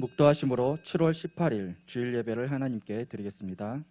묵도하심으로 7월 18일 주일 예배를 하나님께 드리겠습니다.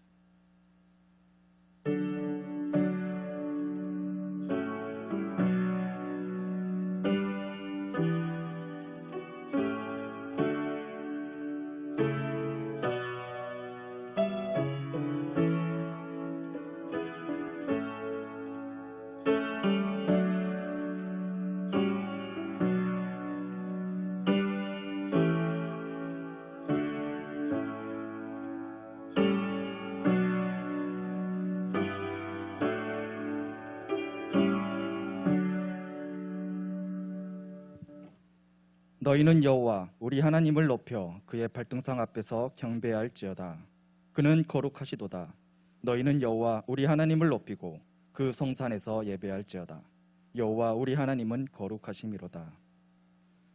너희는 여호와 우리 하나님을 높여 그의 발등상 앞에서 경배할지어다. 그는 거룩하시도다. 너희는 여호와 우리 하나님을 높이고 그 성산에서 예배할지어다. 여호와 우리 하나님은 거룩하심이로다.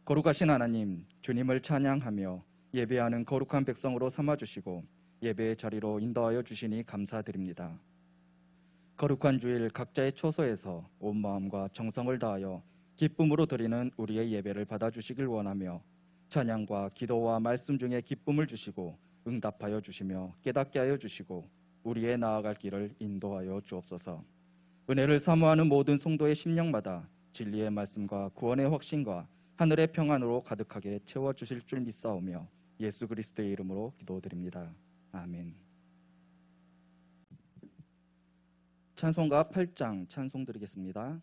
거룩하신 하나님, 주님을 찬양하며 예배하는 거룩한 백성으로 삼아주시고 예배의 자리로 인도하여 주시니 감사드립니다. 거룩한 주일 각자의 처소에서 온 마음과 정성을 다하여 기쁨으로 드리는 우리의 예배를 받아주시길 원하며 찬양과 기도와 말씀 중에 기쁨을 주시고 응답하여 주시며 깨닫게 하여 주시고 우리의 나아갈 길을 인도하여 주옵소서. 은혜를 사모하는 모든 성도의 심령마다 진리의 말씀과 구원의 확신과 하늘의 평안으로 가득하게 채워주실 줄 믿사오며 예수 그리스도의 이름으로 기도드립니다. 아멘. 찬송가 8장 찬송 드리겠습니다.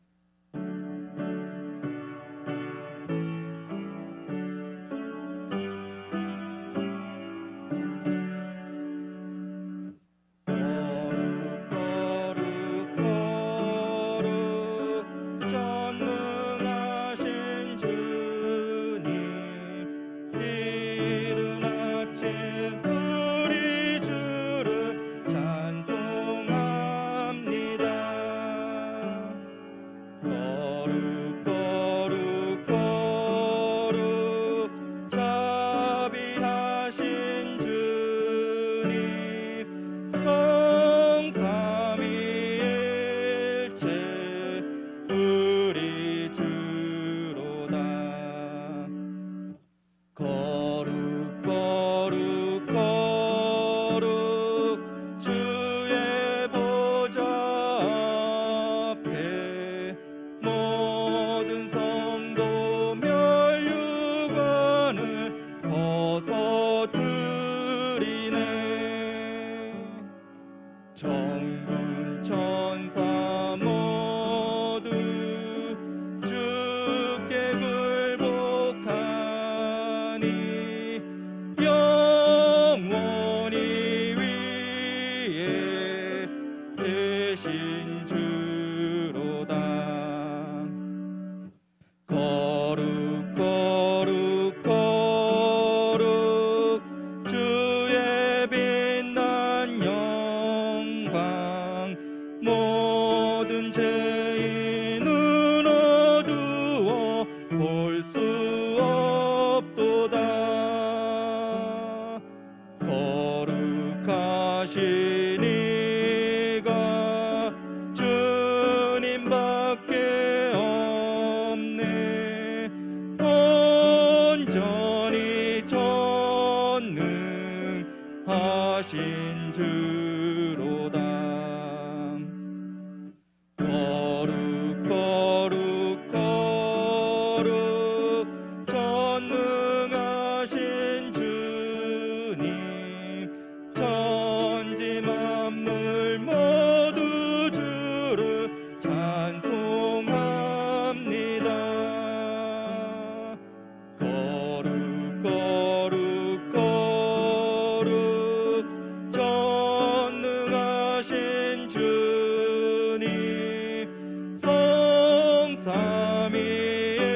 삼위일체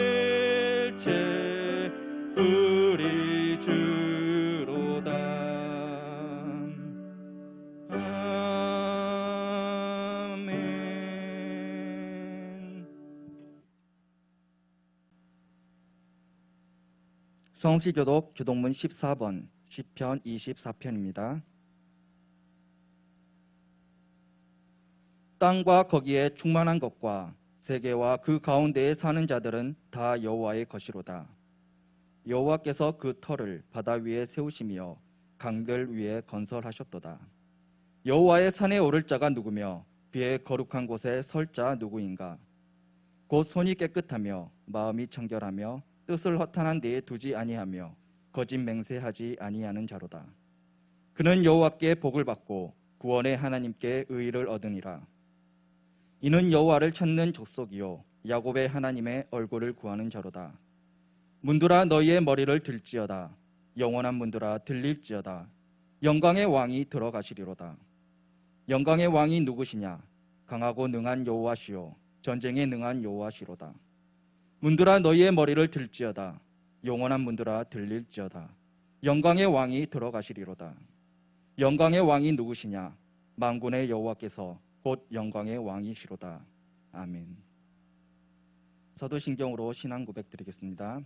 우리 주로다. 아멘. 성시교독 교독문 14번 시편 24편입니다. 땅과 거기에 충만한 것과 세계와 그 가운데에 사는 자들은 다 여호와의 것이로다. 여호와께서 그 터를 바다 위에 세우시며 강들 위에 건설하셨도다. 여호와의 산에 오를 자가 누구며 그의 거룩한 곳에 설 자 누구인가? 곧 손이 깨끗하며 마음이 청결하며 뜻을 허탄한 데에 두지 아니하며 거짓 맹세하지 아니하는 자로다. 그는 여호와께 복을 받고 구원의 하나님께 의를 얻으니라. 이는 여호와를 찾는 족속이요 야곱의 하나님의 얼굴을 구하는 자로다. 문들아 너희의 머리를 들지어다. 영원한 문들아 들릴지어다. 영광의 왕이 들어가시리로다. 영광의 왕이 누구시냐? 강하고 능한 여호와시요 전쟁에 능한 여호와시로다. 문들아 너희의 머리를 들지어다. 영원한 문들아 들릴지어다. 영광의 왕이 들어가시리로다. 영광의 왕이 누구시냐? 만군의 여호와께서 곧 영광의 왕이시로다. 아멘. 사도신경으로 신앙 고백 드리겠습니다.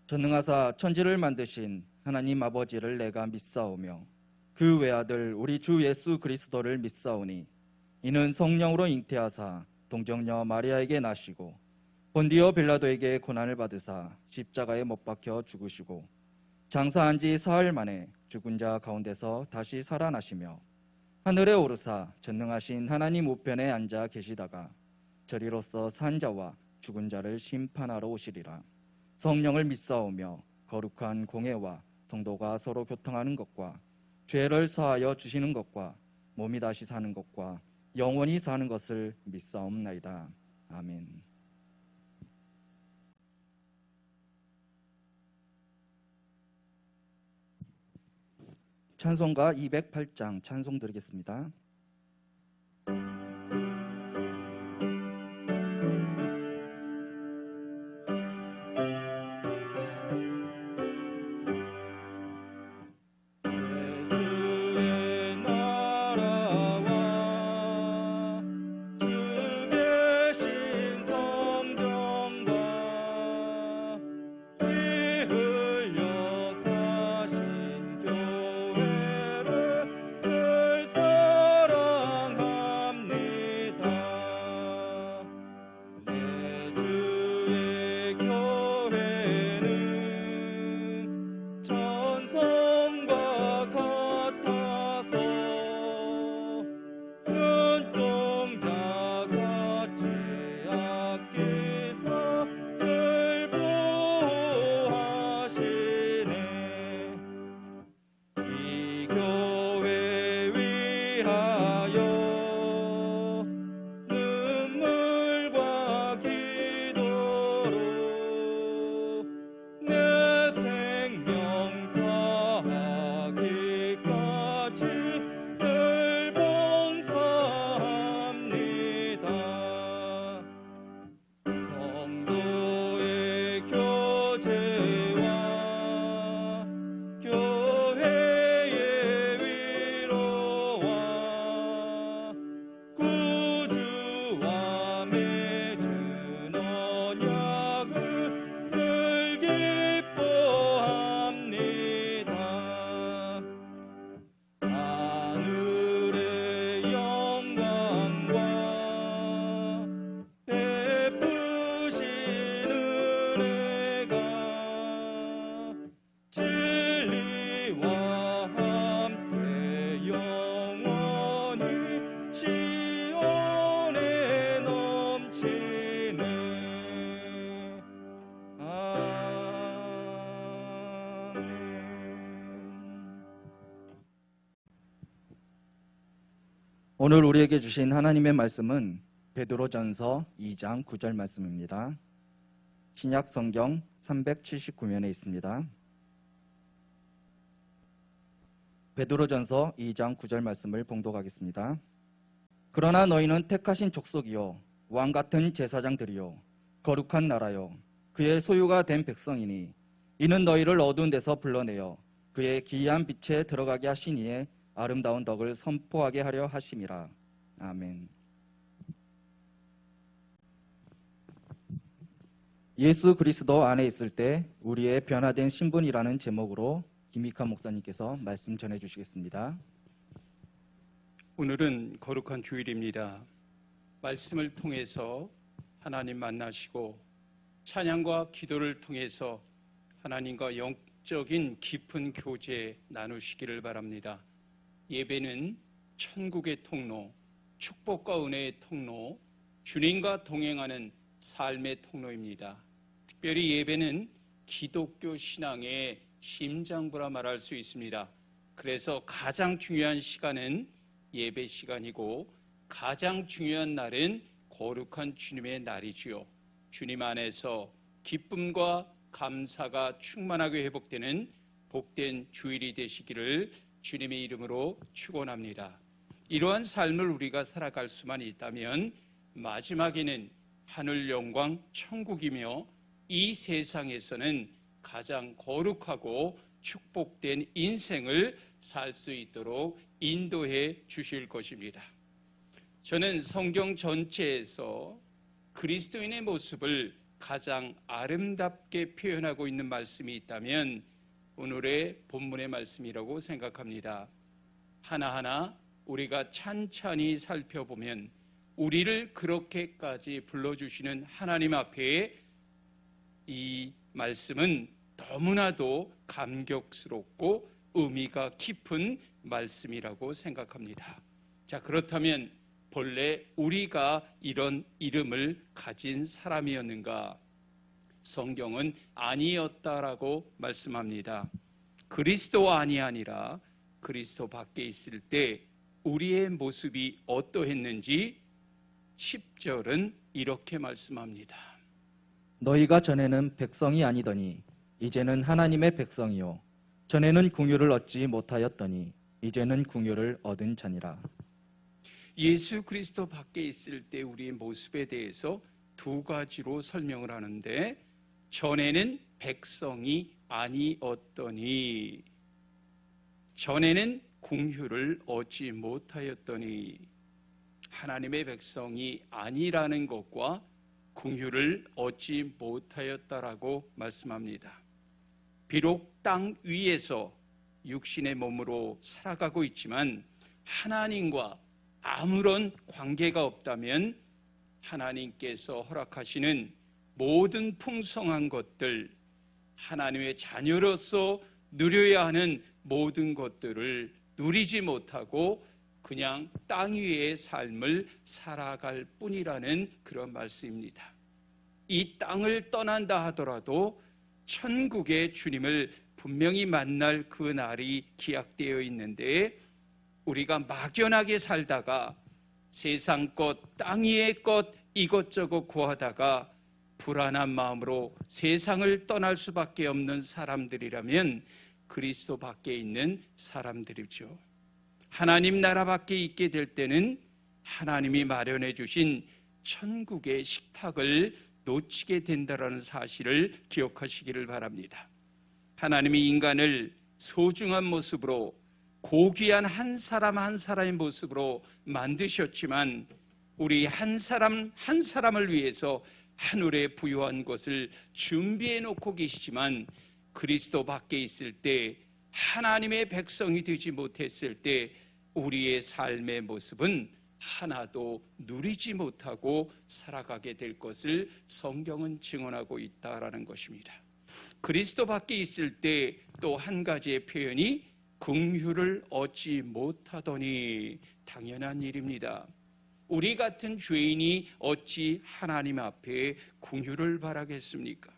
전능하사 천지를 만드신 하나님 아버지를 내가 믿사오며 그 외아들 우리 주 예수 그리스도를 믿사오니 이는 성령으로 잉태하사 동정녀 마리아에게 나시고 본디오 빌라도에게 고난을 받으사 십자가에 못 박혀 죽으시고 장사한 지 사흘 만에 죽은 자 가운데서 다시 살아나시며 하늘에 오르사 전능하신 하나님 우편에 앉아 계시다가 저리로서 산 자와 죽은 자를 심판하러 오시리라. 성령을 믿사오며 거룩한 공회와 성도가 서로 교통하는 것과 죄를 사하여 주시는 것과 몸이 다시 사는 것과 영원히 사는 것을 믿사옵나이다. 아멘. 찬송가 208장 찬송 드리겠습니다. 오늘 우리에게 주신 하나님의 말씀은 베드로전서 2장 9절 말씀입니다. 신약 성경 379면에 있습니다. 베드로전서 2장 9절 말씀을 봉독하겠습니다. 그러나 너희는 택하신 족속이요 왕 같은 제사장들이요 거룩한 나라요 그의 소유가 된 백성이니 이는 너희를 어두운 데서 불러내어 그의 기이한 빛에 들어가게 하시니에 아름다운 덕을 선포하게 하려 하심이라. 아멘. 예수 그리스도 안에 있을 때 우리의 변화된 신분이라는 제목으로 김익환 목사님께서 말씀 전해주시겠습니다. 오늘은 거룩한 주일입니다. 말씀을 통해서 하나님 만나시고 찬양과 기도를 통해서 하나님과 영적인 깊은 교제 나누시기를 바랍니다. 예배는 천국의 통로, 축복과 은혜의 통로, 주님과 동행하는 삶의 통로입니다. 특별히 예배는 기독교 신앙의 심장부라 말할 수 있습니다. 그래서 가장 중요한 시간은 예배 시간이고 가장 중요한 날은 거룩한 주님의 날이지요. 주님 안에서 기쁨과 감사가 충만하게 회복되는 복된 주일이 되시기를 주님의 이름으로 축원합니다. 이러한 삶을 우리가 살아갈 수만 있다면 마지막에는 하늘 영광 천국이며 이 세상에서는 가장 거룩하고 축복된 인생을 살 수 있도록 인도해 주실 것입니다. 저는 성경 전체에서 그리스도인의 모습을 가장 아름답게 표현하고 있는 말씀이 있다면 오늘의 본문의 말씀이라고 생각합니다. 하나하나 우리가 찬찬히 살펴보면 우리를 그렇게까지 불러주시는 하나님 앞에 이 말씀은 너무나도 감격스럽고 의미가 깊은 말씀이라고 생각합니다. 자, 그렇다면 본래 우리가 이런 이름을 가진 사람이었는가? 성경은 아니었다라고 말씀합니다. 그리스도 안이 아니라 그리스도 밖에 있을 때 우리의 모습이 어떠했는지 10절은 이렇게 말씀합니다. 너희가 전에는 백성이 아니더니 이제는 하나님의 백성이요 전에는 긍휼을 얻지 못하였더니 이제는 긍휼을 얻은 자니라. 예수 그리스도 밖에 있을 때 우리의 모습에 대해서 두 가지로 설명을 하는데 전에는 백성이 아니었더니 전에는 긍휼을 얻지 못하였더니 하나님의 백성이 아니라는 것과 긍휼을 얻지 못하였다라고 말씀합니다. 비록 땅 위에서 육신의 몸으로 살아가고 있지만 하나님과 아무런 관계가 없다면 하나님께서 허락하시는 모든 풍성한 것들, 하나님의 자녀로서 누려야 하는 모든 것들을 누리지 못하고 그냥 땅 위의 삶을 살아갈 뿐이라는 그런 말씀입니다. 이 땅을 떠난다 하더라도 천국의 주님을 분명히 만날 그 날이 기약되어 있는데 우리가 막연하게 살다가 세상 것, 땅 위의 것 이것저것 구하다가 불안한 마음으로 세상을 떠날 수밖에 없는 사람들이라면 그리스도 밖에 있는 사람들이죠. 하나님 나라 밖에 있게 될 때는 하나님이 마련해 주신 천국의 식탁을 놓치게 된다는 사실을 기억하시기를 바랍니다. 하나님이 인간을 소중한 모습으로 고귀한 한 사람 한 사람의 모습으로 만드셨지만 우리 한 사람 한 사람을 위해서 하늘에 부여한 것을 준비해 놓고 계시지만 그리스도 밖에 있을 때 하나님의 백성이 되지 못했을 때 우리의 삶의 모습은 하나도 누리지 못하고 살아가게 될 것을 성경은 증언하고 있다라는 것입니다. 그리스도 밖에 있을 때 또 한 가지의 표현이 긍휼을 얻지 못하더니 당연한 일입니다. 우리 같은 죄인이 어찌 하나님 앞에 긍휼을 바라겠습니까?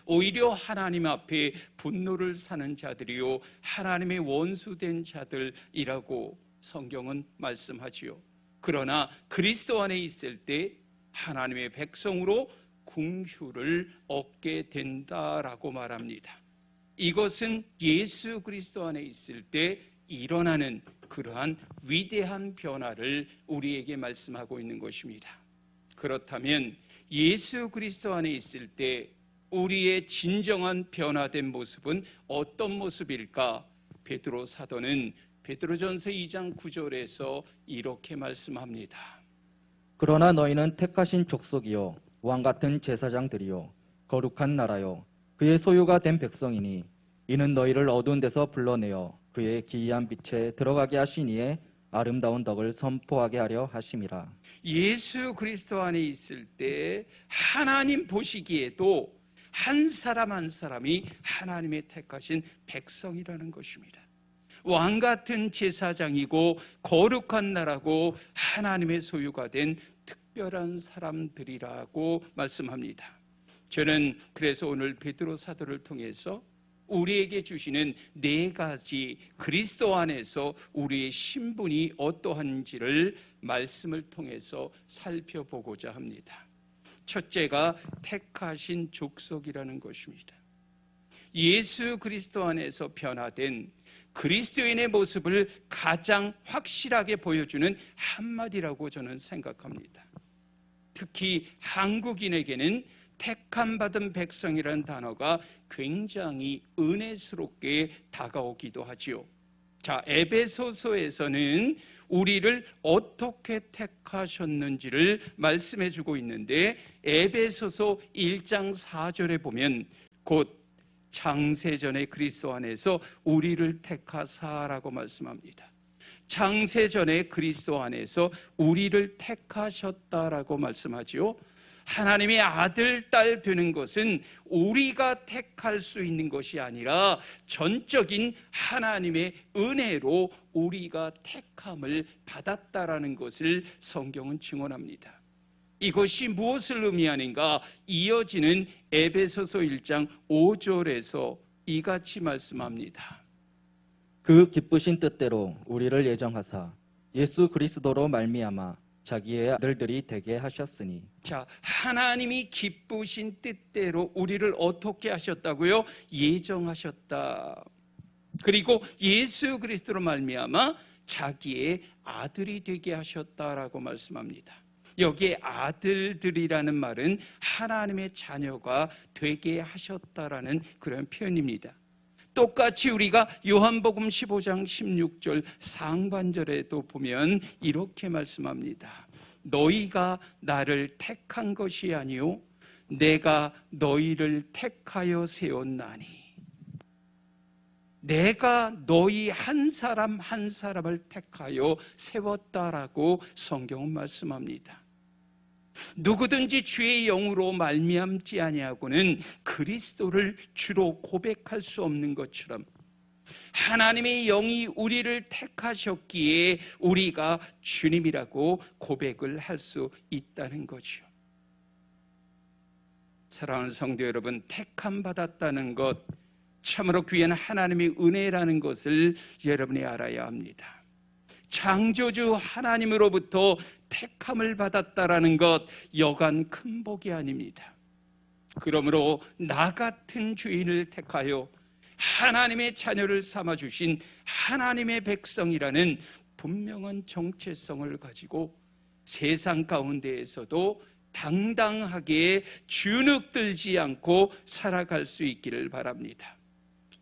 오히려 하나님 앞에 분노를 사는 자들이요 하나님의 원수된 자들이라고 성경은 말씀하지요. 그러나 그리스도 안에 있을 때 하나님의 백성으로 긍휼을 얻게 된다라고 말합니다. 이것은 예수 그리스도 안에 있을 때 일어나는 그러한 위대한 변화를 우리에게 말씀하고 있는 것입니다. 그렇다면 예수 그리스도 안에 있을 때 우리의 진정한 변화된 모습은 어떤 모습일까? 베드로 사도는 베드로전서 2장 9절에서 이렇게 말씀합니다. 그러나 너희는 택하신 족속이요 왕 같은 제사장들이요 거룩한 나라요 그의 소유가 된 백성이니 이는 너희를 어두운 데서 불러내어 그의 기이한 빛에 들어가게 하시니에 아름다운 덕을 선포하게 하려 하심이라. 예수 그리스도 안에 있을 때 하나님 보시기에도 한 사람 한 사람이 하나님의 택하신 백성이라는 것입니다. 왕 같은 제사장이고 거룩한 나라고 하나님의 소유가 된 특별한 사람들이라고 말씀합니다. 저는 그래서 오늘 베드로 사도를 통해서 우리에게 주시는 4가지 그리스도 안에서 우리의 신분이 어떠한지를 말씀을 통해서 살펴보고자 합니다. 첫째가 택하신 족속이라는 것입니다. 예수 그리스도 안에서 변화된 그리스도인의 모습을 가장 확실하게 보여주는 한마디라고 저는 생각합니다. 특히 한국인에게는 택함 받은 백성이라는 단어가 굉장히 은혜스럽게 다가오기도 하지요. 자, 에베소서에서는 우리를 어떻게 택하셨는지를 말씀해 주고 있는데 에베소서 1장 4절에 보면 곧 창세전에 그리스도 안에서 우리를 택하사라고 말씀합니다. 창세전에 그리스도 안에서 우리를 택하셨다라고 말씀하지요. 하나님의 아들, 딸 되는 것은 우리가 택할 수 있는 것이 아니라 전적인 하나님의 은혜로 우리가 택함을 받았다라는 것을 성경은 증언합니다. 이것이 무엇을 의미하는가? 이어지는 에베소서 1장 5절에서 이같이 말씀합니다. 그 기쁘신 뜻대로 우리를 예정하사 예수 그리스도로 말미암아 자기의 아들들이 되게 하셨으니. 자, 하나님이 기쁘신 뜻대로 우리를 어떻게 하셨다고요? 예정하셨다. 그리고 예수 그리스도로 말미암아 자기의 아들이 되게 하셨다라고 말씀합니다. 여기에 아들들이라는 말은 하나님의 자녀가 되게 하셨다라는 그런 표현입니다. 똑같이 우리가 요한복음 15장 16절 상반절에도 보면 이렇게 말씀합니다. 너희가 나를 택한 것이 아니요 내가 너희를 택하여 세웠나니. 내가 너희 한 사람 한 사람을 택하여 세웠다라고 성경은 말씀합니다. 누구든지 주의 영으로 말미암지 아니하고는 그리스도를 주로 고백할 수 없는 것처럼 하나님의 영이 우리를 택하셨기에 우리가 주님이라고 고백을 할 수 있다는 거죠. 사랑하는 성도 여러분, 택함 받았다는 것 참으로 귀한 하나님의 은혜라는 것을 여러분이 알아야 합니다. 창조주 하나님으로부터 택함을 받았다라는 것 여간 큰 복이 아닙니다. 그러므로 나 같은 주인을 택하여 하나님의 자녀를 삼아주신 하나님의 백성이라는 분명한 정체성을 가지고 세상 가운데에서도 당당하게 주눅들지 않고 살아갈 수 있기를 바랍니다.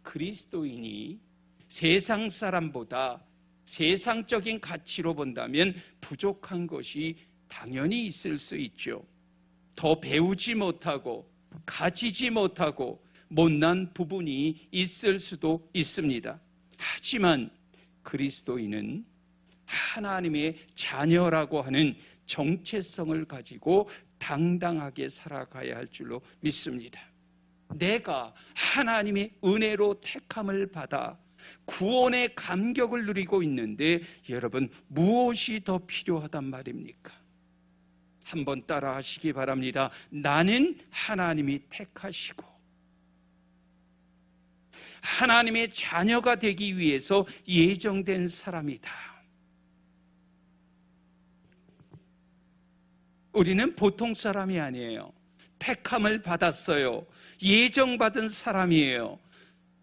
그리스도인이 세상 사람보다 세상적인 가치로 본다면 부족한 것이 당연히 있을 수 있죠. 더 배우지 못하고 가지지 못하고 못난 부분이 있을 수도 있습니다. 하지만 그리스도인은 하나님의 자녀라고 하는 정체성을 가지고 당당하게 살아가야 할 줄로 믿습니다. 내가 하나님의 은혜로 택함을 받아 구원의 감격을 누리고 있는데 여러분 무엇이 더 필요하단 말입니까? 한번 따라 하시기 바랍니다. 나는 하나님이 택하시고 하나님의 자녀가 되기 위해서 예정된 사람이다. 우리는 보통 사람이 아니에요. 택함을 받았어요. 예정받은 사람이에요.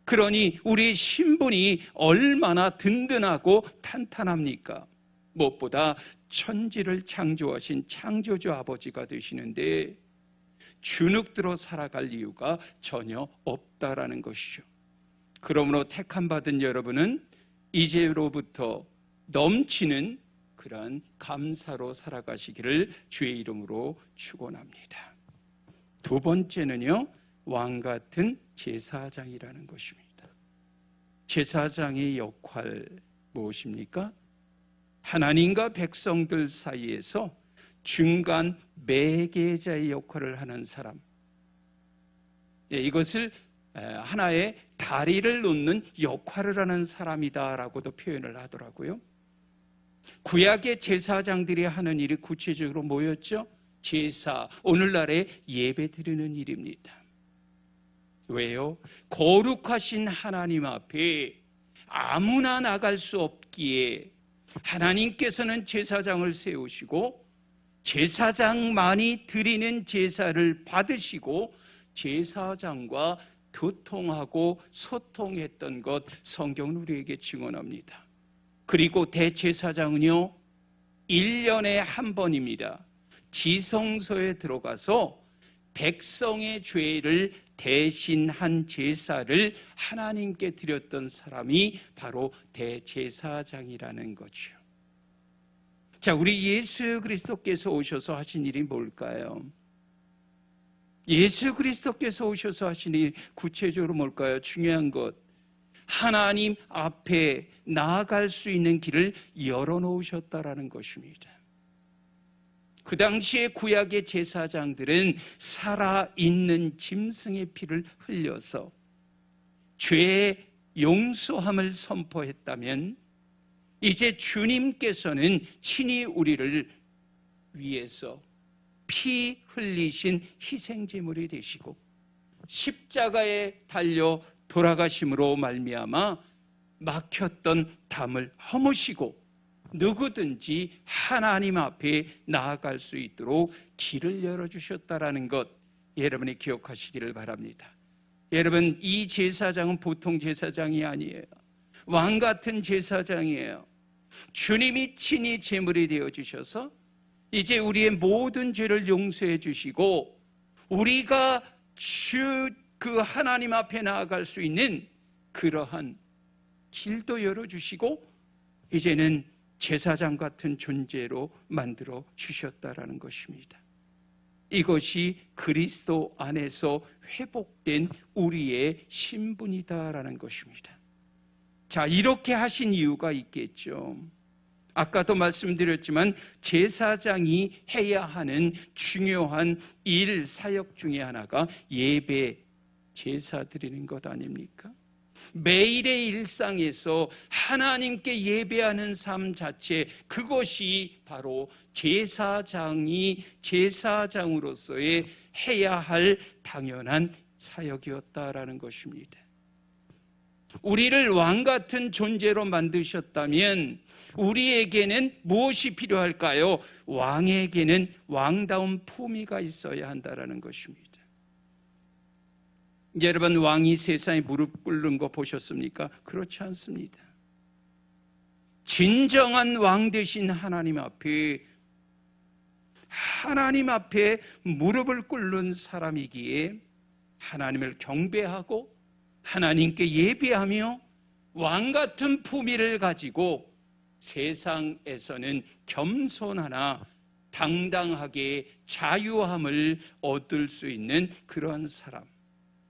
그러니 우리의 신분이 얼마나 든든하고 탄탄합니까? 무엇보다 천지를 창조하신 창조주 아버지가 되시는데 주눅들어 살아갈 이유가 전혀 없다라는 것이죠. 그러므로 택함 받은 여러분은 이제로부터 넘치는 그런 감사로 살아가시기를 주의 이름으로 축원합니다. 두 번째는요, 왕 같은 제사장이라는 것입니다. 제사장의 역할 무엇입니까? 하나님과 백성들 사이에서 중간 매개자의 역할을 하는 사람. 이것을 하나의 다리를 놓는 역할을 하는 사람이다라고도 표현을 하더라고요. 구약의 제사장들이 하는 일이 구체적으로 뭐였죠? 제사, 오늘날의 예배 드리는 일입니다. 왜요? 거룩하신 하나님 앞에 아무나 나갈 수 없기에 하나님께서는 제사장을 세우시고 제사장만이 드리는 제사를 받으시고 제사장과 교통하고 소통했던 것 성경은 우리에게 증언합니다. 그리고 대제사장은요, 1년에 한 번입니다. 지성소에 들어가서 백성의 죄를 대신한 제사를 하나님께 드렸던 사람이 바로 대제사장이라는 거죠. 자, 우리 예수 그리스도께서 오셔서 하신 일이 뭘까요? 예수 그리스도께서 오셔서 하신 일 구체적으로 뭘까요? 중요한 것, 하나님 앞에 나아갈 수 있는 길을 열어놓으셨다라는 것입니다. 그 당시에 구약의 제사장들은 살아있는 짐승의 피를 흘려서 죄의 용서함을 선포했다면 이제 주님께서는 친히 우리를 위해서 피 흘리신 희생제물이 되시고 십자가에 달려 돌아가심으로 말미암아 막혔던 담을 허무시고 누구든지 하나님 앞에 나아갈 수 있도록 길을 열어주셨다라는 것, 여러분이 기억하시기를 바랍니다. 여러분, 이 제사장은 보통 제사장이 아니에요. 왕 같은 제사장이에요. 주님이 친히 제물이 되어주셔서 이제 우리의 모든 죄를 용서해 주시고 우리가 그 하나님 앞에 나아갈 수 있는 그러한 길도 열어주시고 이제는 제사장 같은 존재로 만들어 주셨다라는 것입니다. 이것이 그리스도 안에서 회복된 우리의 신분이다라는 것입니다. 자, 이렇게 하신 이유가 있겠죠. 아까도 말씀드렸지만 제사장이 해야 하는 중요한 일, 사역 중에 하나가 예배, 제사 드리는 것 아닙니까? 매일의 일상에서 하나님께 예배하는 삶 자체, 그것이 바로 제사장이 제사장으로서의 해야 할 당연한 사역이었다라는 것입니다. 우리를 왕 같은 존재로 만드셨다면 우리에게는 무엇이 필요할까요? 왕에게는 왕다운 품위가 있어야 한다는 것입니다. 여러분, 왕이 세상에 무릎 꿇는 거 보셨습니까? 그렇지 않습니다. 진정한 왕 되신 하나님 앞에 무릎을 꿇는 사람이기에 하나님을 경배하고 하나님께 예배하며 왕 같은 품위를 가지고 세상에서는 겸손하나 당당하게 자유함을 얻을 수 있는 그런 사람,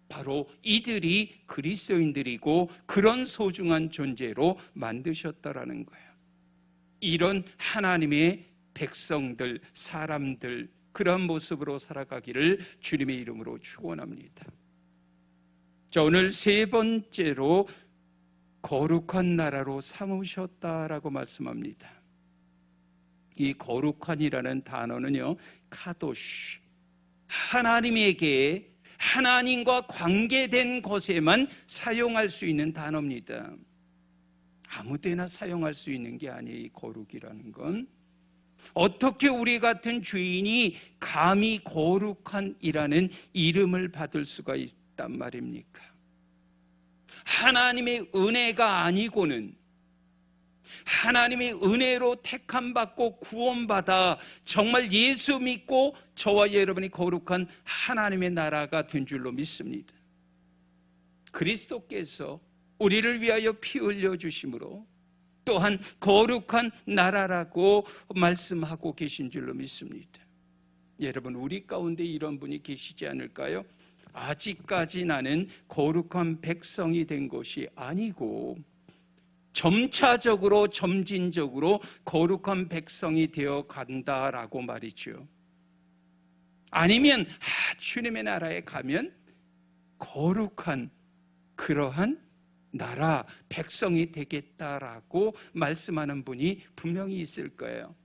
바로 이들이 그리스도인들이고 그런 소중한 존재로 만드셨다라는 거예요. 이런 하나님의 백성들, 사람들, 그런 모습으로 살아가기를 주님의 이름으로 축원합니다. 자, 오늘 세 번째로 거룩한 나라로 삼으셨다라고 말씀합니다. 이 거룩한이라는 단어는요, 카도시, 하나님에게 하나님과 관계된 것에만 사용할 수 있는 단어입니다. 아무데나 사용할 수 있는 게 아니에요. 이 거룩이라는 건 어떻게 우리 같은 죄인이 감히 거룩한이라는 이름을 받을 수가 있단 말입니까? 하나님의 은혜가 아니고는 하나님의 은혜로 택함받고 구원받아 정말 예수 믿고 저와 여러분이 거룩한 하나님의 나라가 된 줄로 믿습니다. 그리스도께서 우리를 위하여 피 흘려 주심으로 또한 거룩한 나라라고 말씀하고 계신 줄로 믿습니다. 여러분, 우리 가운데 이런 분이 계시지 않을까요? 아직까지 나는 거룩한 백성이 된 것이 아니고 점차적으로 점진적으로 거룩한 백성이 되어 간다라고 말이죠. 아니면 주님의 나라에 가면 거룩한 그러한 나라 백성이 되겠다라고 말씀하는 분이 분명히 있을 거예요.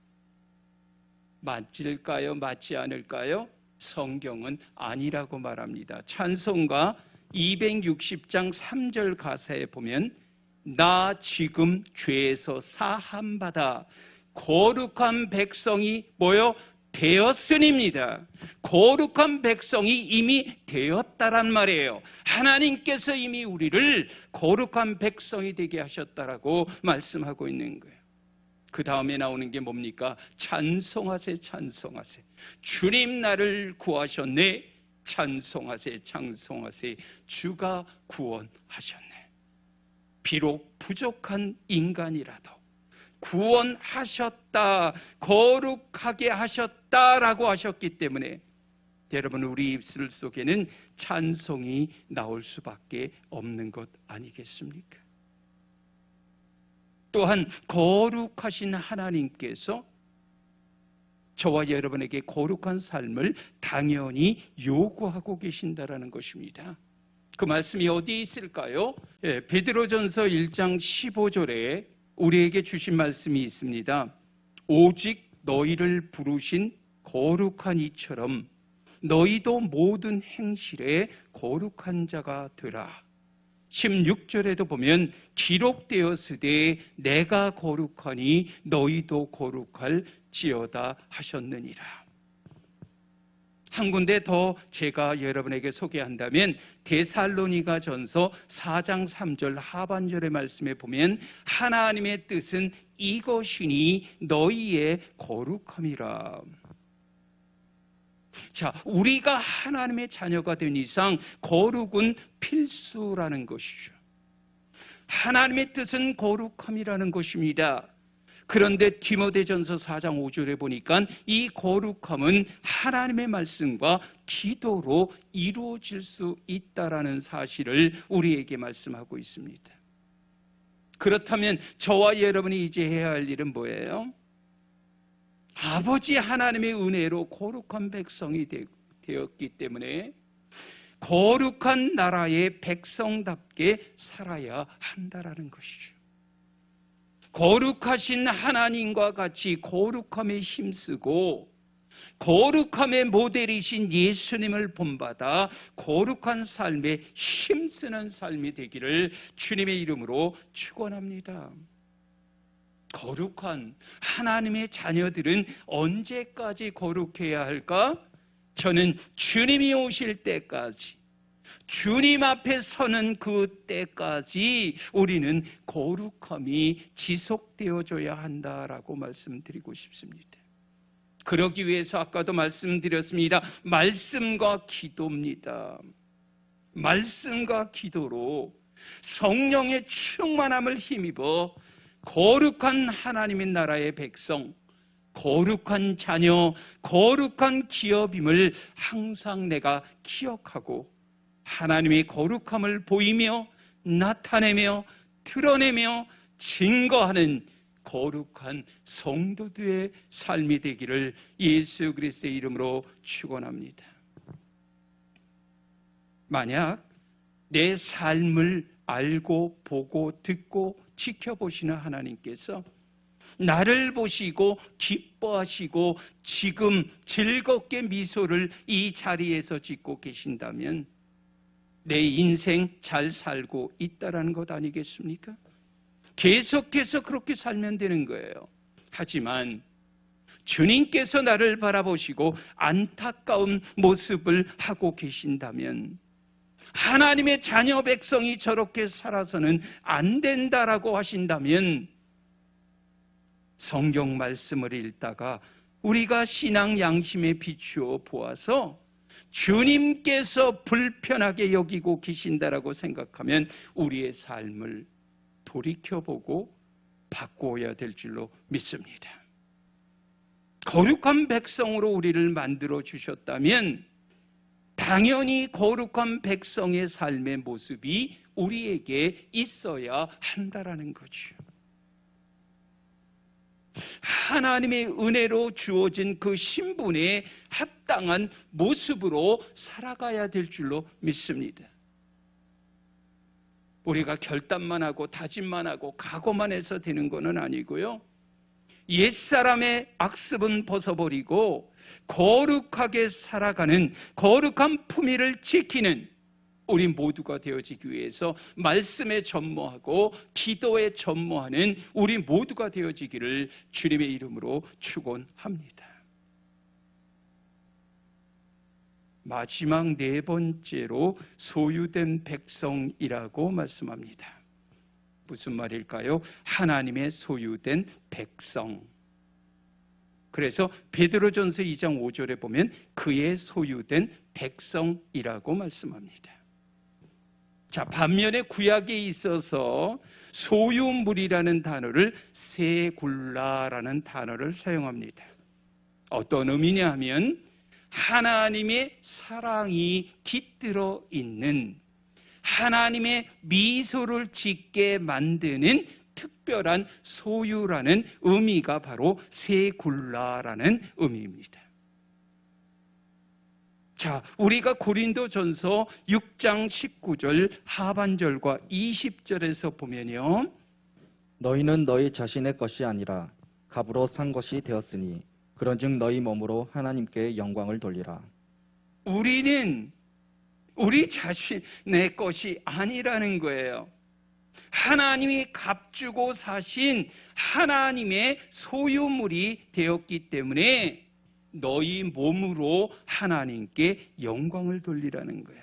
맞을까요? 맞지 않을까요? 성경은 아니라고 말합니다. 찬송가 260장 3절 가사에 보면 나 지금 죄에서 사함받아 거룩한 백성이 뭐요? 되었으니입니다. 거룩한 백성이 이미 되었다란 말이에요. 하나님께서 이미 우리를 거룩한 백성이 되게 하셨다라고 말씀하고 있는 거예요. 그 다음에 나오는 게 뭡니까? 찬송하세 찬송하세, 주님 나를 구하셨네. 찬송하세 찬송하세, 주가 구원하셨네. 비록 부족한 인간이라도 구원하셨다, 거룩하게 하셨다라고 하셨기 때문에 여러분, 우리 입술 속에는 찬송이 나올 수밖에 없는 것 아니겠습니까? 또한 거룩하신 하나님께서 저와 여러분에게 거룩한 삶을 당연히 요구하고 계신다라는 것입니다. 그 말씀이 어디에 있을까요? 베드로전서 1장 15절에 우리에게 주신 말씀이 있습니다. 오직 너희를 부르신 거룩한 이처럼 너희도 모든 행실에 거룩한 자가 되라. 16절에도 보면 기록되었으되 내가 거룩하니 너희도 거룩할지어다 하셨느니라. 한 군데 더 제가 여러분에게 소개한다면 데살로니가 전서 4장 3절 하반절의 말씀에 보면 하나님의 뜻은 이것이니 너희의 거룩함이라. 자, 우리가 하나님의 자녀가 된 이상 거룩은 필수라는 것이죠. 하나님의 뜻은 거룩함이라는 것입니다. 그런데 디모데전서 4장 5절에 보니까 이 거룩함은 하나님의 말씀과 기도로 이루어질 수 있다라는 사실을 우리에게 말씀하고 있습니다. 그렇다면 저와 여러분이 이제 해야 할 일은 뭐예요? 아버지 하나님의 은혜로 거룩한 백성이 되었기 때문에 거룩한 나라의 백성답게 살아야 한다라는 것이죠. 거룩하신 하나님과 같이 거룩함에 힘쓰고 거룩함의 모델이신 예수님을 본받아 거룩한 삶에 힘쓰는 삶이 되기를 주님의 이름으로 축원합니다. 거룩한 하나님의 자녀들은 언제까지 거룩해야 할까? 저는 주님이 오실 때까지, 주님 앞에 서는 그 때까지 우리는 거룩함이 지속되어져야 한다라고 말씀드리고 싶습니다. 그러기 위해서 아까도 말씀드렸습니다. 말씀과 기도입니다. 말씀과 기도로 성령의 충만함을 힘입어 거룩한 하나님의 나라의 백성, 거룩한 자녀, 거룩한 기업임을 항상 내가 기억하고 하나님의 거룩함을 보이며 나타내며 드러내며 증거하는 거룩한 성도들의 삶이 되기를 예수 그리스도의 이름으로 축원합니다. 만약 내 삶을 알고 보고 듣고 지켜보시는 하나님께서 나를 보시고 기뻐하시고 지금 즐겁게 미소를 이 자리에서 짓고 계신다면 내 인생 잘 살고 있다라는 것 아니겠습니까? 계속해서 그렇게 살면 되는 거예요. 하지만 주님께서 나를 바라보시고 안타까운 모습을 하고 계신다면, 하나님의 자녀 백성이 저렇게 살아서는 안 된다라고 하신다면 성경 말씀을 읽다가 우리가 신앙 양심에 비추어 보아서 주님께서 불편하게 여기고 계신다라고 생각하면 우리의 삶을 돌이켜보고 바꾸어야 될 줄로 믿습니다. 거룩한 백성으로 우리를 만들어 주셨다면 당연히 거룩한 백성의 삶의 모습이 우리에게 있어야 한다라는 거죠. 하나님의 은혜로 주어진 그 신분에 합당한 모습으로 살아가야 될 줄로 믿습니다. 우리가 결단만 하고 다짐만 하고 각오만 해서 되는 것은 아니고요. 옛사람의 악습은 벗어버리고 거룩하게 살아가는 거룩한 품위를 지키는 우리 모두가 되어지기 위해서 말씀에 전무하고 기도에 전무하는 우리 모두가 되어지기를 주님의 이름으로 축원합니다. 마지막 네 번째로 소유된 백성이라고 말씀합니다. 무슨 말일까요? 하나님의 소유된 백성. 그래서 베드로전서 2장 5절에 보면 그의 소유된 백성이라고 말씀합니다. 자, 반면에 구약에 있어서 소유물이라는 단어를 세굴라라는 단어를 사용합니다. 어떤 의미냐 하면 하나님의 사랑이 깃들어 있는 하나님의 미소를 짓게 만드는 특별한 소유라는 의미가 바로 세굴라라는 의미입니다. 자, 우리가 고린도전서 6장 19절 하반절과 20절에서 보면요, 너희는 너희 자신의 것이 아니라 값으로 산 것이 되었으니 그런즉 너희 몸으로 하나님께 영광을 돌리라. 우리는 우리 자신의 것이 아니라는 거예요. 하나님이 값주고 사신 하나님의 소유물이 되었기 때문에 너희 몸으로 하나님께 영광을 돌리라는 거예요.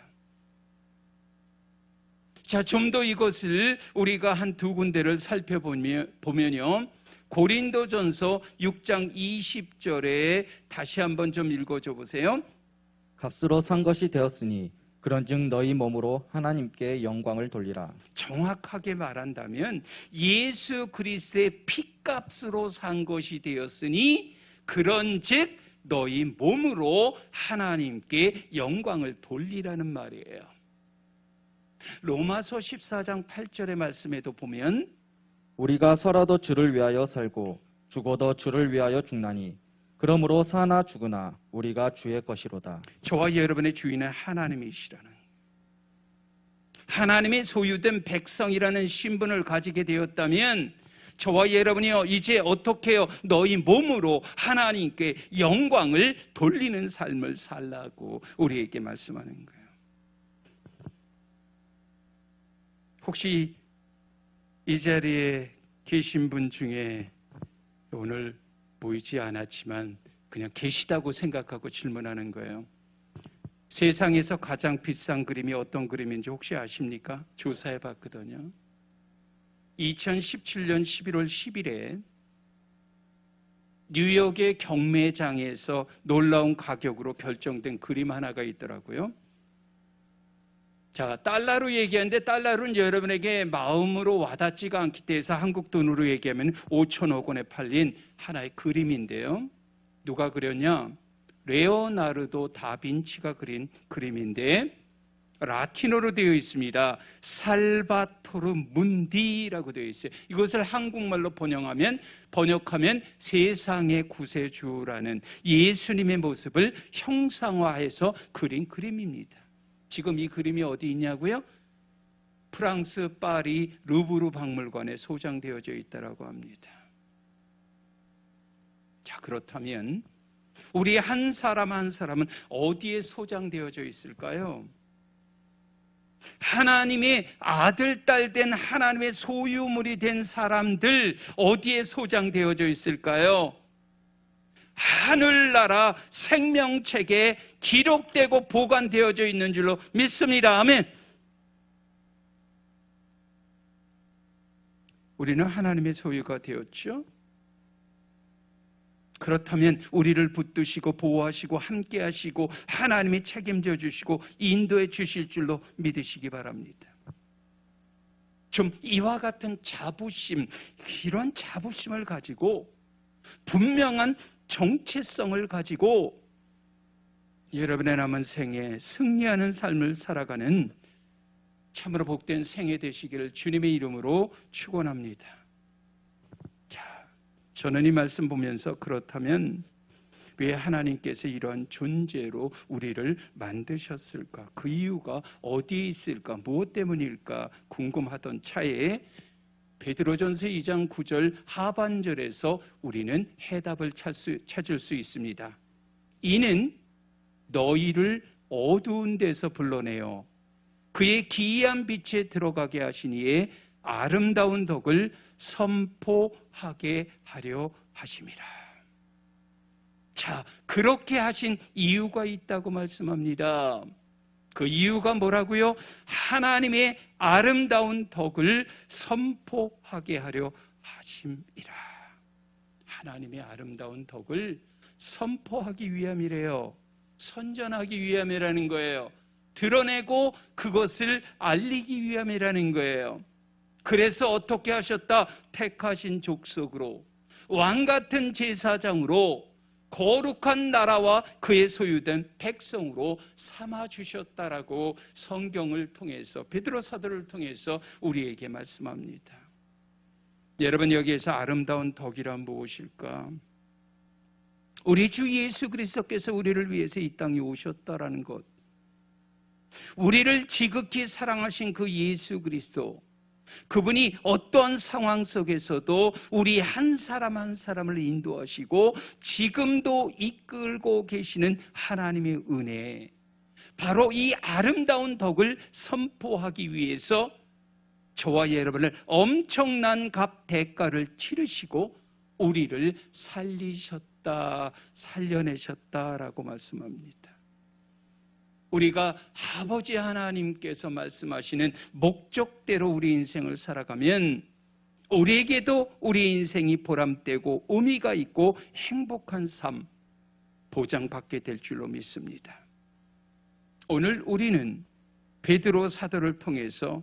자, 좀 더 이것을 우리가 한 두 군데를 살펴보면요, 고린도전서 6장 20절에 다시 한번 좀 읽어줘 보세요. 값으로 산 것이 되었으니 그런즉 너희 몸으로 하나님께 영광을 돌리라. 정확하게 말한다면 예수 그리스도의 피값으로 산 것이 되었으니 그런즉 너희 몸으로 하나님께 영광을 돌리라는 말이에요. 로마서 14장 8절의 말씀에도 보면 우리가 살아도 주를 위하여 살고 죽어도 주를 위하여 죽나니 그러므로 사나 죽으나 우리가 주의 것이로다. 저와 여러분의 주인은 하나님이시라는, 하나님의 소유된 백성이라는 신분을 가지게 되었다면 저와 여러분이요, 이제 어떻게 해요? 너희 몸으로 하나님께 영광을 돌리는 삶을 살라고 우리에게 말씀하는 거예요. 혹시 이 자리에 계신 분 중에 오늘 보이지 않았지만 그냥 계시다고 생각하고 질문하는 거예요. 세상에서 가장 비싼 그림이 어떤 그림인지 혹시 아십니까? 조사해 봤거든요. 2017년 11월 10일에 뉴욕의 경매장에서 놀라운 가격으로 결정된 그림 하나가 있더라고요. 자, 달러로 얘기하는데 달러는 여러분에게 마음으로 와닿지가 않기 때문에 한국 돈으로 얘기하면 5천억 원에 팔린 하나의 그림인데요. 누가 그렸냐? 레오나르도 다빈치가 그린 그림인데 라틴어로 되어 있습니다. 살바토르 문디라고 되어 있어요. 이것을 한국말로 번역하면 세상의 구세주라는 예수님의 모습을 형상화해서 그린 그림입니다. 지금 이 그림이 어디 있냐고요? 프랑스 파리 루브르 박물관에 소장되어져 있다고 합니다. 자, 그렇다면 우리 한 사람 한 사람은 어디에 소장되어져 있을까요? 하나님의 아들, 딸 된 하나님의 소유물이 된 사람들 어디에 소장되어져 있을까요? 하늘나라 생명책에 기록되고 보관되어져 있는 줄로 믿습니다. 아멘. 우리는 하나님의 소유가 되었죠. 그렇다면 우리를 붙드시고 보호하시고 함께 하시고 하나님이 책임져 주시고 인도해 주실 줄로 믿으시기 바랍니다. 좀 이와 같은 자부심, 이런 자부심을 가지고 분명한 정체성을 가지고 여러분의 남은 생에 승리하는 삶을 살아가는 참으로 복된 생애 되시기를 주님의 이름으로 축원합니다. 자, 저는 이 말씀 보면서 그렇다면 왜 하나님께서 이러한 존재로 우리를 만드셨을까? 그 이유가 어디에 있을까? 무엇 때문일까? 궁금하던 차에 베드로전서 2장 9절 하반절에서 우리는 해답을 찾을 수 있습니다. 이는 너희를 어두운 데서 불러내어 그의 기이한 빛에 들어가게 하시니에 아름다운 덕을 선포하게 하려 하심이라. 자, 그렇게 하신 이유가 있다고 말씀합니다. 그 이유가 뭐라고요? 하나님의 아름다운 덕을 선포하게 하려 하심이라. 하나님의 아름다운 덕을 선포하기 위함이래요. 선전하기 위함이라는 거예요. 드러내고 그것을 알리기 위함이라는 거예요. 그래서 어떻게 하셨다? 택하신 족속으로, 왕같은 제사장으로, 거룩한 나라와 그의 소유된 백성으로 삼아주셨다라고 성경을 통해서, 베드로 사도를 통해서 우리에게 말씀합니다. 여러분, 여기에서 아름다운 덕이란 무엇일까? 우리 주 예수 그리스도께서 우리를 위해서 이 땅에 오셨다라는 것, 우리를 지극히 사랑하신 그 예수 그리스도, 그분이 어떠한 상황 속에서도 우리 한 사람 한 사람을 인도하시고 지금도 이끌고 계시는 하나님의 은혜, 바로 이 아름다운 덕을 선포하기 위해서 저와 여러분을 엄청난 값 대가를 치르시고 우리를 살리셨다, 살려내셨다라고 말씀합니다. 우리가 아버지 하나님께서 말씀하시는 목적대로 우리 인생을 살아가면 우리에게도 우리 인생이 보람되고 의미가 있고 행복한 삶 보장받게 될 줄로 믿습니다. 오늘 우리는 베드로 사도를 통해서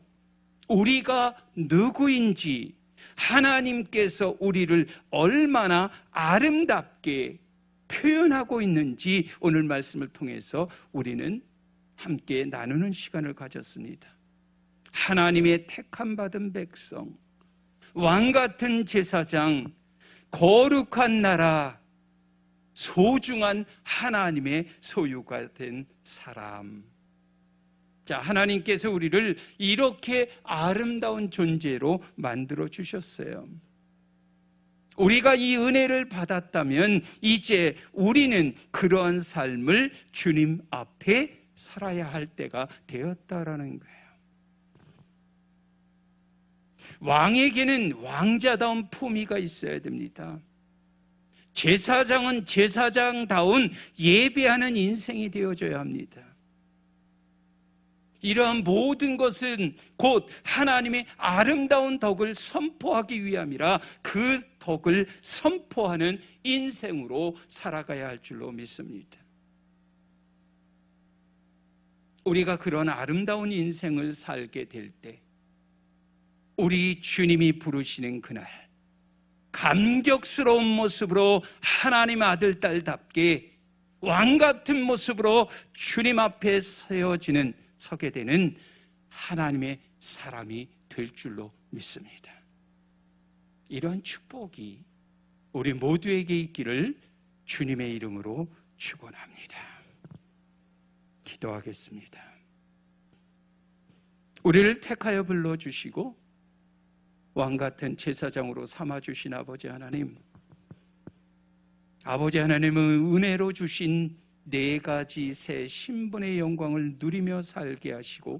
우리가 누구인지, 하나님께서 우리를 얼마나 아름답게 표현하고 있는지 오늘 말씀을 통해서 우리는 함께 나누는 시간을 가졌습니다. 하나님의 택함 받은 백성, 왕같은 제사장, 거룩한 나라, 소중한 하나님의 소유가 된 사람. 자, 하나님께서 우리를 이렇게 아름다운 존재로 만들어 주셨어요. 우리가 이 은혜를 받았다면 이제 우리는 그러한 삶을 주님 앞에 살아야 할 때가 되었다라는 거예요. 왕에게는 왕자다운 품위가 있어야 됩니다. 제사장은 제사장다운 예배하는 인생이 되어져야 합니다. 이러한 모든 것은 곧 하나님의 아름다운 덕을 선포하기 위함이라 그 덕을 선포하는 인생으로 살아가야 할 줄로 믿습니다. 우리가 그런 아름다운 인생을 살게 될 때 우리 주님이 부르시는 그날 감격스러운 모습으로 하나님 아들 딸답게 왕같은 모습으로 주님 앞에 서게 되는 하나님의 사람이 될 줄로 믿습니다. 이러한 축복이 우리 모두에게 있기를 주님의 이름으로 축원합니다. 기도하겠습니다. 우리를 택하여 불러주시고 왕같은 제사장으로 삼아주신 아버지 하나님, 아버지 하나님은 은혜로 주신 네 가지 새 신분의 영광을 누리며 살게 하시고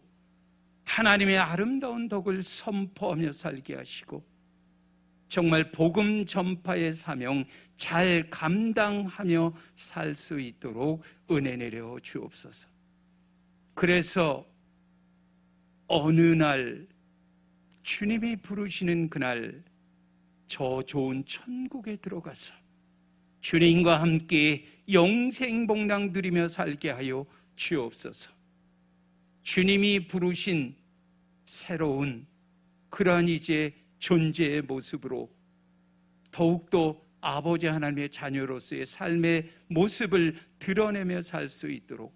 하나님의 아름다운 덕을 선포하며 살게 하시고 정말 복음 전파의 사명 잘 감당하며 살 수 있도록 은혜 내려 주옵소서. 그래서 어느 날 주님이 부르시는 그날 저 좋은 천국에 들어가서 주님과 함께 영생복락 누리며 살게 하여 주옵소서. 주님이 부르신 새로운 그러한 이제 존재의 모습으로 더욱더 아버지 하나님의 자녀로서의 삶의 모습을 드러내며 살 수 있도록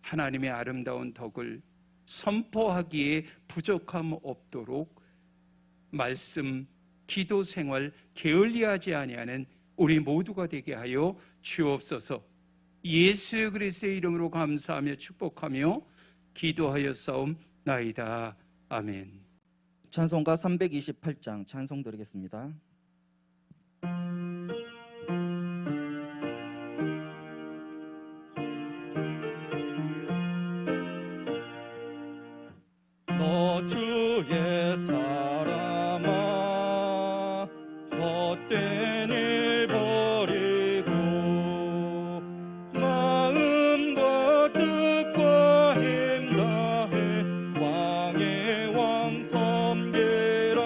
하나님의 아름다운 덕을 선포하기에 부족함 없도록 말씀, 기도 생활 게을리하지 아니하는 우리 모두가 되게 하여 주옵소서. 예수 그리스도의 이름으로 감사하며 축복하며 기도하여 싸움나이다. 아멘. 찬송가 328장 찬송 드리겠습니다. 너 주의 사람아 헛된 일 버리고 마음과 뜻과 힘 다해 왕의 왕 섬기라.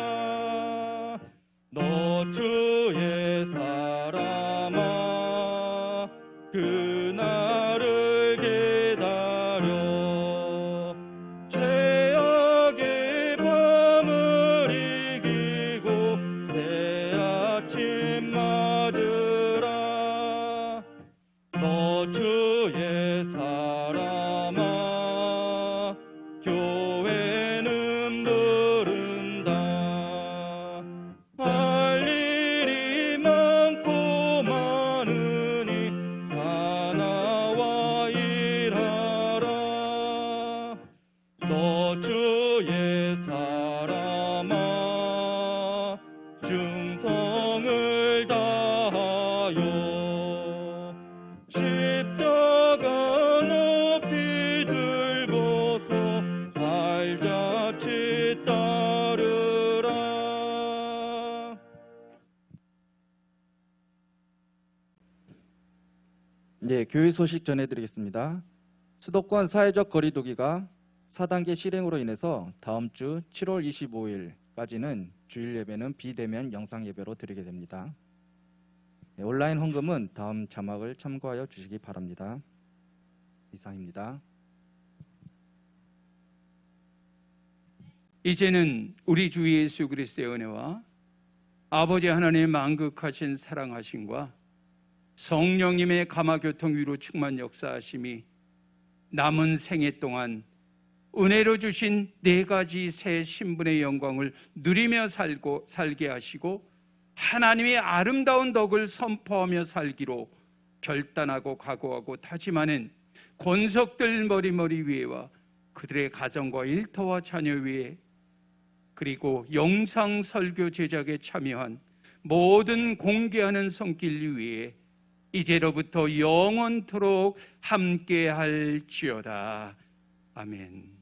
너 주의 사람아 그날을 기다려 죄악의 밤을 이기고 새 아침 맞으라. 너 주의 사람아 교회는 부른다. 할 일이 많고 많으니 다 나와 일하라. 너 주의 사람아 충성을 다하여 십자가 높이 들고서 발자취 따르라. 네, 교회 소식 전해드리겠습니다. 수도권 사회적 거리두기가 4단계 실행으로 인해서 다음 주 7월 25일까지는 주일 예배는 비대면 영상 예배로 드리게 됩니다. 네, 온라인 헌금은 다음 자막을 참고하여 주시기 바랍니다. 이상입니다. 이제는 우리 주 예수 그리스도의 은혜와 아버지 하나님의 만극하신 사랑하심과 성령님의 감화교통 위로 충만 역사하심이 남은 생애 동안 은혜로 주신 4가지 새 신분의 영광을 누리며 살게 하시고 하나님의 아름다운 덕을 선포하며 살기로 결단하고 각오하고 다짐하는 권속들 머리머리 위에와 그들의 가정과 일터와 자녀 위에 그리고 영상 설교 제작에 참여한 모든 공개하는 손길 위에 이제로부터 영원토록 함께할지어다. 아멘.